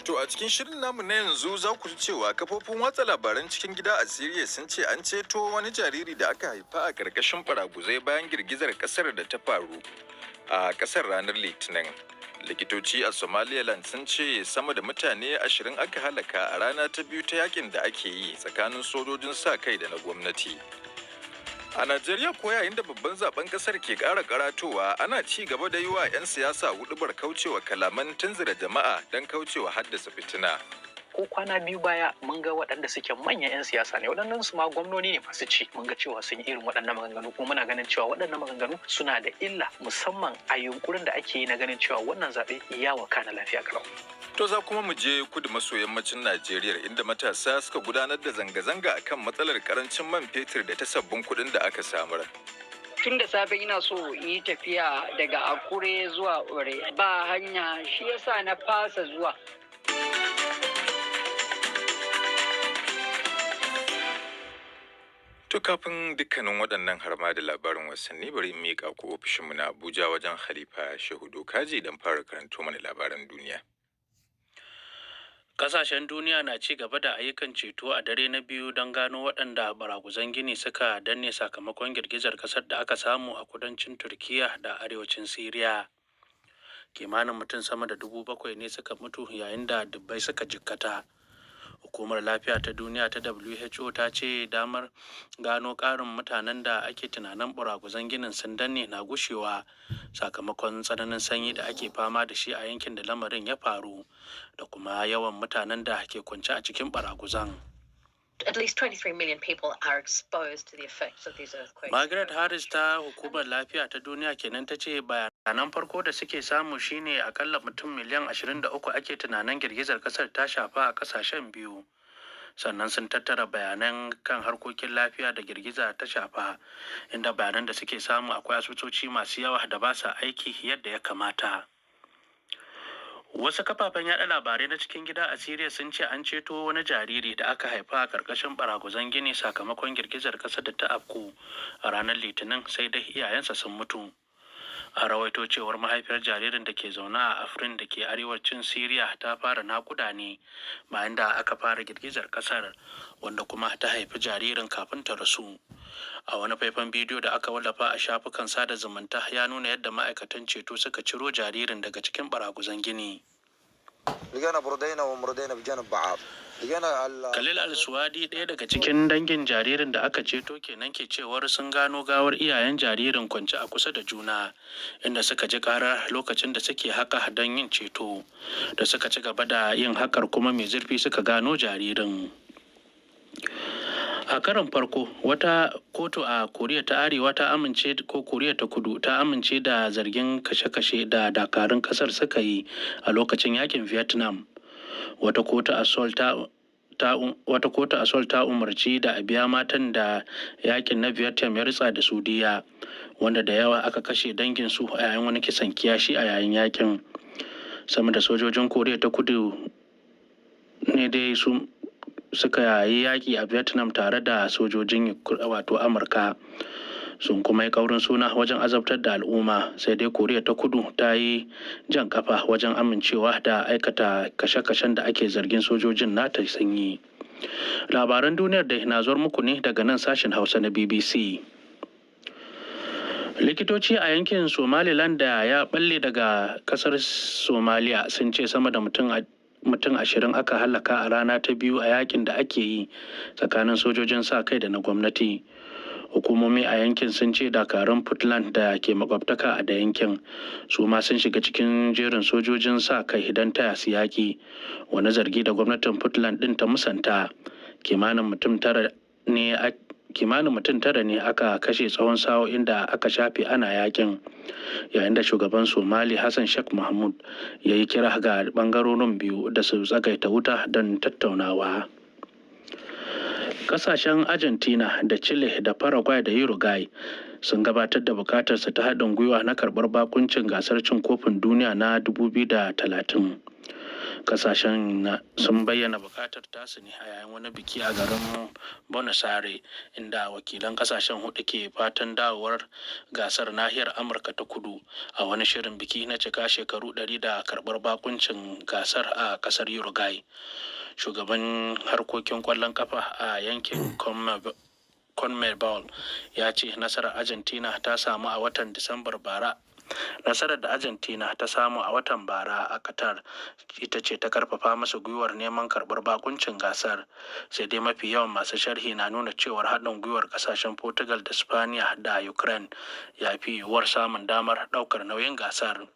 To a cikin shirin namu na yanzu za ku ji cewa kafofin watsa labaran cikin gida a Siriya sun ce an ceto wani jariri da aka haifa a ƙarƙashin baraguzai bayan girgizar ƙasar da ta faru a ƙasar ranar Litinin. Likitoci a Somaliland sun ce sama da mutane 20 aka halaka a rana ta biyu ta yakin da ake yi tsakanin sojojin sa kai da na gwamnati. A Najeriya ko yayin da babban zaben kasar ke ƙara karatowa ana ci gaba da yi wa 'yan siyasa huɗubar kaucewa kalaman tunzura jama'a don kaucewa haddasa fitina. Ko kwana biyu baya mun ga waɗanda suke manyan 'yan siyasa ne, waɗannan su ma gwamnoni ne masu ci, mun ga cewa sun yi irin waɗannan maganganu, kuma muna ganin cewa waɗannan maganganu suna da illa musamman a yunkurin da ake yi na ganin cewa wannan zaɓe ya wakana lafiya kalau. To za kuma mu je kudu maso yammacin Najeriya inda matasa suka gudanar da zanga-zanga akan matsalar karancin man fetur da ta sabbin kuɗin da aka samar. Tun da safe ina so in yi tafiya daga Akure zuwa Ore ba hanya, shi yasa na fasa zuwa. To kafin dukkanin waɗannan har ma da labarin wasanni bari in miƙa ku ofishinmu na Abuja wajen Khalifa Shehu Dokaji don fara karanto mana labaran duniya. Kasashen duniya na ci gaba da ayyukan ceto a dare na biyu don gano waɗanda baraguzan gini suka danne sakamakon girgizar ƙasar da aka samu a kudancin Turkiyya da arewacin Siriya. Kimanin mutum sama da 7,000 ne suka mutu yayin da dubbai suka jikkata. Hukumar Lafiya ta Duniya ta WHO ta ce damar gano ƙarin mutanen da ake tunanin baraguzan ginin sun danne na gushewa sakamakon tsananin sanyi da ake fama da shi a yankin da lamarin ya faru da kuma yawan mutanen da ke kwance a cikin baraguzan. At least 23 million people are exposed to the effects of these earthquakes. Margaret Harris ta Hukumar Lafiya ta Duniya kenan ta ce bayanan farko da suke samu shine akalla mutum miliyan 23 ake tunanin girgizar kasar ta shafa a kasashen biyu. Sannan sun tattara bayanan kan harkokin lafiya da girgiza ta shafa, inda bayanan da suke samu akwai asibitoci masu yawa da ba sa aiki yadda ya kamata. Wasu kafafen yaɗa labarai na cikin gida a Siriya sun ce an ceto wani jariri da aka haifa a ƙarƙashin baraguzan gini sakamakon girgizar ƙasar da ta afku a ranar Litinin, sai dai iyayensa sun mutu. A rawaito cewar mahaifiyar jaririn da ke zaune a Afrin da ke arewacin Siriya ta fara nakuda ne bayan da aka fara girgizar ƙasar, wanda kuma ta haifi jaririn kafin ta rasu. A wani faifan bidiyo da aka wallafa a shafukan sada zumunta ya nuna yadda ma'aikatan ceto suka ciro jaririn daga cikin baraguzan gini. Khalil Al-Suwadi, ɗaya daga cikin dangin jaririn da aka ceto kenan, ke cewar sun gano gawar iyayen jaririn kwance a kusa da juna, inda suka ji karar lokacin da suke haka don yin ceto. Da suka ci gaba da yin hakar kuma mai zurfi suka gano jaririn. A karon farko, wata kotu a Koriya ta Arewa ta amince ko Koriya ta Kudu ta amince da zargin kashe-kashe da dakarun kasar suka yi a lokacin yakin Vietnam. Wata kotu a Seoul ta umarci da a biya matan da yakin na Vietnam ya ritsa da su diya, wanda da yawa aka kashe dangin su a yayin wani kisan kiyashi a yayin yakin. Sama da sojojin Koriya ta Kudu ne dai suka yi yaƙi a Vietnam tare da sojojin wato Amurka, sun kuma yi ƙaurin suna wajen azabtar da al'umma, sai dai Koriya ta Kudu ta yi jan kafa wajen amincewa da aikata kashe-kashen da ake zargin sojojin nata sun yi. Labaran duniyar da na zuwar muku ne daga nan sashen Hausa na BBC. Likitoci a yankin Somaliland da ya balle daga kasar Somalia sun ce sama da mutum 20 aka halaka a rana ta biyu a yakin da ake yi tsakanin sojojin sa kai da na gwamnati. Hukumomi a yankin sun ce dakarun Puntland da ke makwabtaka da yankin su ma sun shiga cikin jerin sojojin sa kai don taya su yaki, wani zargi da gwamnatin Puntland din ta musanta. Kimanin mutum tara ne aka kashe tsawon sa'o'in da aka shafe ana yakin, yayin da shugaban Somali Hassan Sheikh Mahmud ya yi kira ga bangarorin biyu da su tsagaita wuta don tattaunawa. Kasashen Argentina da Chile da Paraguay da Uruguay sun gabatar da bukatarsu ta haɗin gwiwa na karɓar bakuncin gasar cin kofin duniya na 2030. Kasashen sun bayyana bukatar tasu ne a yayin wani biki a garin Buenos Aires, inda wakilan kasashen hudu ke fatan dawowar gasar nahiyar Amurka ta kudu a wani shirin biki na cika shekaru 100 da karbar bakuncin gasar a kasar Uruguay. Shugaban harkokin kwallon kafa a yankin CONMEBOL ya ce nasarar Argentina ta samu a watan Disambar bara. Nasarar da Argentina ta samu a watan bara a Qatar ita ce ta karfafa masa gwiwar neman karbar bakuncin gasar, sai dai mafi yawan masu sharhi na nuna cewar haɗin gwiwar ƙasashen Portugal da Spaniya da Ukraine ya fi yiwuwar samun damar ɗaukar nauyin gasar.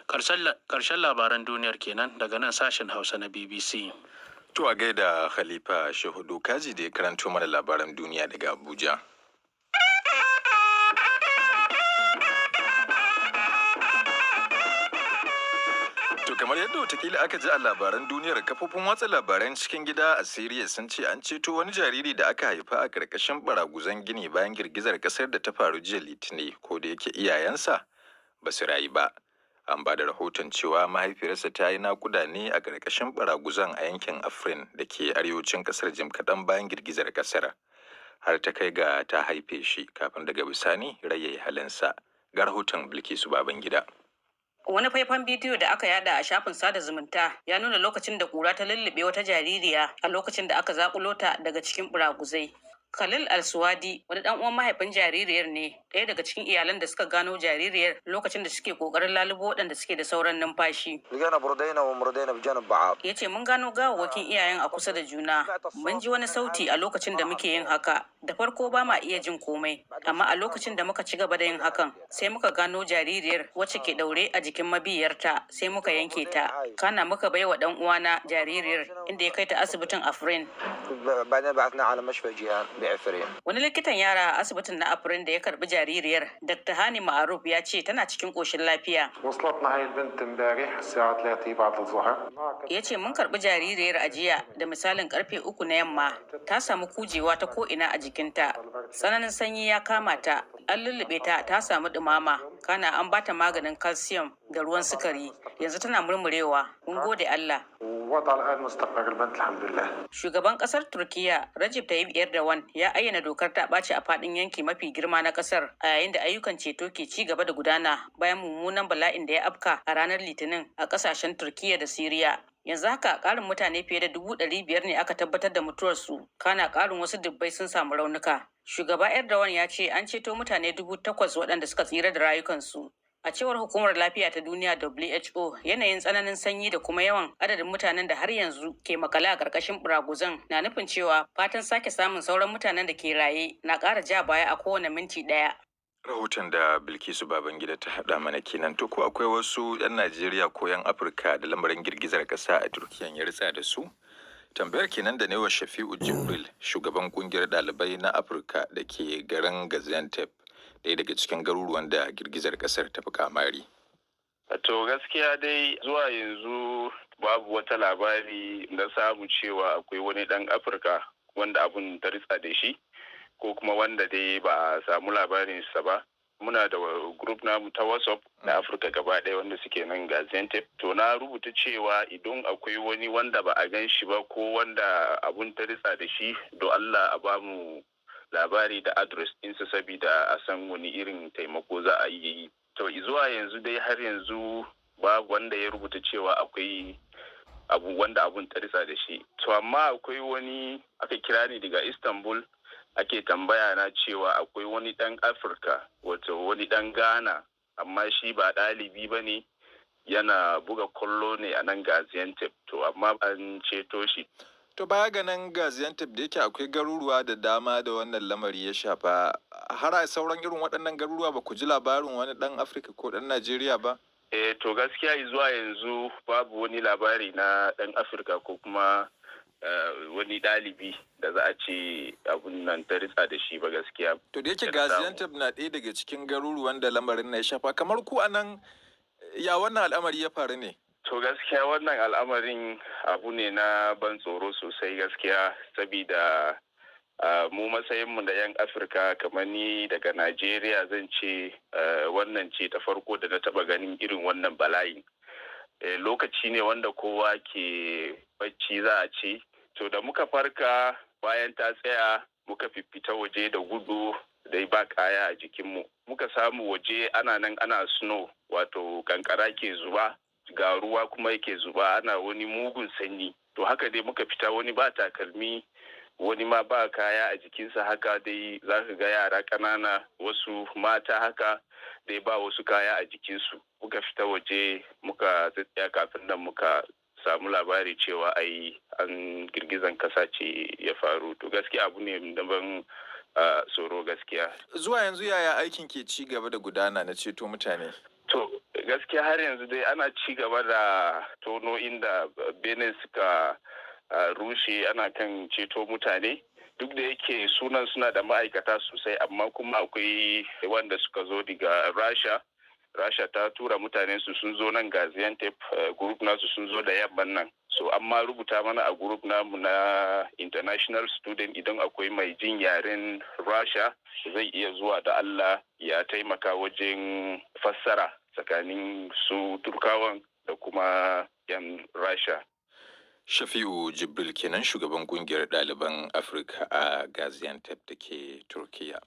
Ƙarshen labaran duniyar kenan daga nan sashen Hausa na BBC. To a gaida Khalifa Shehudu Kaji da ya karanto mana labaran duniya daga Abuja. To kamar yadda watakila aka ji a labaran duniyar, kafofin watsa labaran cikin gida a Siriya sun ce an ceto wani jariri da aka haifa a ƙarƙashin baraguzan gini bayan girgizar ƙasar da ta faru jiya Litinin, ko da yake iyayensa ba su rayu ba. An ba da rahoton cewa mahaifiyarsa ta yi naƙuda ne a ƙarƙashin baraguzan a yankin Afrin da ke arewacin ƙasar jim kaɗan bayan girgizar ƙasar. Har ta kai ga ta haife shi kafin daga bisani rai ya yi halinsa. Ga rahoton Bilkisu Babangida. Wani faifan bidiyo da aka yada a shafin sada zumunta ya nuna lokacin da kura ta lullube wata jaririya a lokacin da aka zakulo ta daga cikin buraguzai. Khalil Al-Suwadi, wani dan uwan mahaifin jaririyar ne, ɗaya daga cikin iyalan da suka gano jaririyar lokacin da suke kokarin lalubo waɗanda suke da sauran numfashi. Ya ce mun gano gawawwakin iyayen a kusa da juna. Mun ji wani sauti a lokacin da muke yin haka. Da farko ba ma iya jin komai, amma a lokacin da muka ci gaba da yin hakan, sai muka gano jaririyar wacce ke daure a jikin mabiyarta, sai muka yanke ta. Kana muka bai wa dan uwana jaririyar, inda ya kai ta asibitin Afrin. Wani likitan yara a asibitin na Afrin da ya karbi jaririyar, Dr. Hani Ma'aruf, ya ce tana cikin koshin lafiya. Ya ce mun karbi jaririyar a jiya da misalin karfe 3 na yamma. Ta samu kujewa ta ko'ina a jikinta. Tsananin sanyi ya kama ta. An lullube ta, ta samu dumama. Kana an bata maganin calcium da ruwan sukari. Yanzu tana murmurewa. Mun gode Allah. Shugaban kasar Turkiya Recep Tayyip Erdogan ya ayyana dokar ta ɓaci a faɗin yanki mafi girma na kasar, a yayin da ayyukan ceto ke ci gaba da gudana bayan mummunan bala'in da ya afka a ranar Litinin a ƙasashen Turkiya da Siriya. Yanzu haka ƙarin mutane fiye da 500,000 ne aka tabbatar da mutuwarsu, kana ƙarin wasu dubbai sun samu raunuka. Shugaba Erdogan ya ce an ceto mutane 8,000 waɗanda suka tsira da rayukansu. A cewar Hukumar Lafiya ta Duniya WHO, yanayin tsananin sanyi da kuma yawan adadin mutanen da har yanzu ke makale a ƙarƙashin buraguzan na nufin cewa fatan sake samun sauran mutanen da ke raye na ƙara ja baya a kowane minti ɗaya. Rahoton da Bilkisu Babangida ta haɗa mana kenan. To ko akwai wasu 'yan Najeriya ko 'yan Afirka da lamarin girgizar ƙasa a Turkiyan ya ritsa da su? Tambayar kenan da ne wa Shafi'u Jibril, shugaban ƙungiyar ɗalibai na Afirka da ke garin Gaziantep, ɗaya daga cikin garuruwan da girgizar ƙasar ta fi kamari. To gaskiya dai zuwa yanzu babu wata labari na samu cewa akwai wani ɗan Afirka wanda abun ta ritsa da shi, ko kuma wanda dai ba a samu labarinsa ba. Muna da group namu ta WhatsApp na Afirka gaba ɗaya wanda suke nan Gaziantep. To na rubuta cewa idan akwai wani wanda ba a gan shi ba ko wanda abun ta ritsa da shi, don Allah a bamu labari da adres ɗinsa saboda a san wani irin taimako za a yi. To zuwa yanzu dai har yanzu babu wanda ya rubuta cewa akwai abu wanda abun ta ritsa da shi. To amma akwai wani, aka kira ni daga Istanbul, ake tambaya na cewa akwai wani ɗan Afirka, wato wani ɗan Ghana, amma shi ba ɗalibi ba ne, yana buga kwallo ne a nan Gaziantep. To amma an ceto shi. To baya ga nan Gaziantep da yake akwai garuruwa da dama da wannan lamari ya shafa, har a sauran irin waɗannan garuruwa ba ku ji labarin wani ɗan Afirka ko ɗan Najeriya ba? To gaskiya zuwa yanzu babu wani labari na ɗan Afirka ko kuma wani ɗalibi da za a ce abun nan ta ritsa da shi ba gaskiya. To da yake Gaziantep na ɗaya daga cikin garuruwan da lamarin na ya shafa, kamar ku a nan ya wannan al'amari ya faru ne? To gaskiya wannan al'amarin abu ne na ban tsoro sosai gaskiya, sabida mu matsayinmu da 'yan Afirka, kamar ni daga Najeriya zan ce wannan ce ta farko da na taba ganin irin wannan bala'in. lokaci ne wanda kowa ke bacci za a ce. To da muka farka bayan ta tsaya muka fifita waje da gudu dai ba kaya a jikinmu. Muka samu waje ana nan ana snow wato kankara ke zuba ga ruwa kuma yake zuba ana wani mugun sanyi. To haka dai muka fita wani ba takalmi wani ma ba kaya a jikinsa haka dai za ka ga yara ƙanana wasu mata haka dai ba wasu kaya a jikinsu. Muka fita waje muka tsaya kafin nan muka samu labari cewa ai an girgizan kasa ce ya faru. To gaskiya abu ne daban tsoro gaskiya. Zuwa yanzu yaya aikin ke ci gaba da gudana na ceto mutane? To gaskiya har yanzu dai ana ci gaba da tono inda benin suka rushe ana kan ceto mutane. Duk da yake sunan suna da ma'aikata sosai amma kuma akwai wanda suka zo daga Rasha ta tura mutanen su sun zo nan Gaziantep group nasu sun zo da yamman nan. So amma rubuta mana a group namu na international student idan akwai mai jin yaren Rasha zai iya zuwa da Allah ya taimaka wajen fassara tsakanin su Turkawan da kuma yan Rasha. Shafi'u Jibril kenan shugaban kungiyar ɗaliban Afirka a Gaziantep da ke Turkiya.